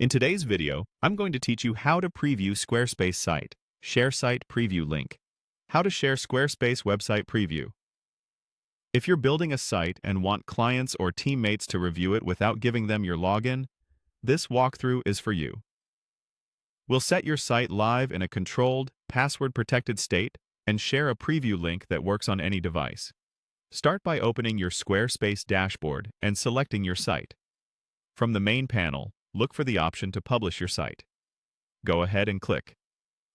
In today's video, I'm going to teach you how to preview Squarespace site. Share site preview link. How to share Squarespace website preview. If you're building a site and want clients or teammates to review it without giving them your login, this walkthrough is for you. We'll set your site live in a controlled, password-protected state and share a preview link that works on any device. Start by opening your Squarespace dashboard and selecting your site. From the main panel, look for the option to publish your site. Go ahead and click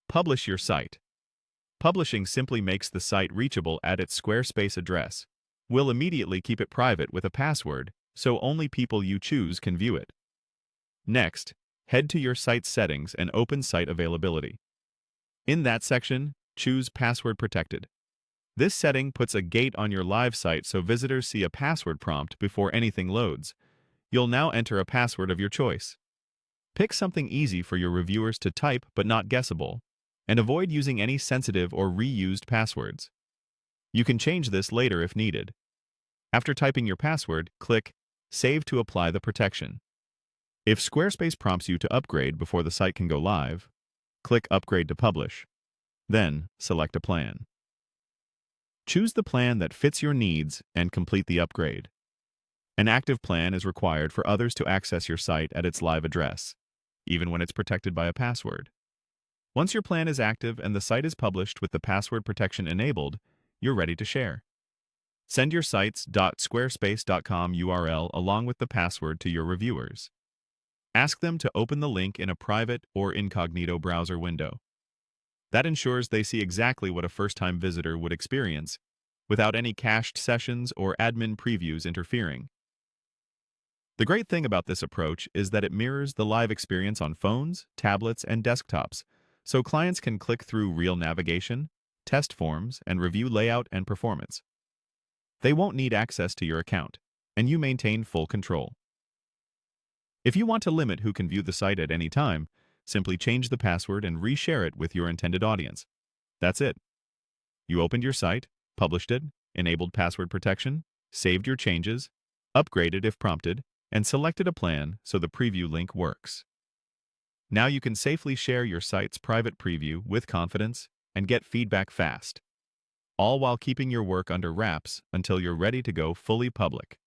Publish your site. Publishing simply makes the site reachable at its Squarespace address. We'll immediately keep it private with a password, so only people you choose can view it. Next, head to your site settings and open Site Availability. In that section, choose Password Protected. This setting puts a gate on your live site so visitors see a password prompt before anything loads. You'll now enter a password of your choice. Pick something easy for your reviewers to type but not guessable, and avoid using any sensitive or reused passwords. You can change this later if needed. After typing your password, click Save to apply the protection. If Squarespace prompts you to upgrade before the site can go live, click Upgrade to Publish. Then, select a plan. Choose the plan that fits your needs and complete the upgrade. An active plan is required for others to access your site at its live address, even when it's protected by a password. Once your plan is active and the site is published with the password protection enabled, you're ready to share. Send your site's.squarespace.com URL along with the password to your reviewers. Ask them to open the link in a private or incognito browser window. That ensures they see exactly what a first-time visitor would experience, without any cached sessions or admin previews interfering. The great thing about this approach is that it mirrors the live experience on phones, tablets, and desktops, so clients can click through real navigation, test forms, and review layout and performance. They won't need access to your account, and you maintain full control. If you want to limit who can view the site at any time, simply change the password and reshare it with your intended audience. That's it. You opened your site, published it, enabled password protection, saved your changes, upgraded if prompted, and selected a plan so the preview link works. Now you can safely share your site's private preview with confidence and get feedback fast, all while keeping your work under wraps until you're ready to go fully public.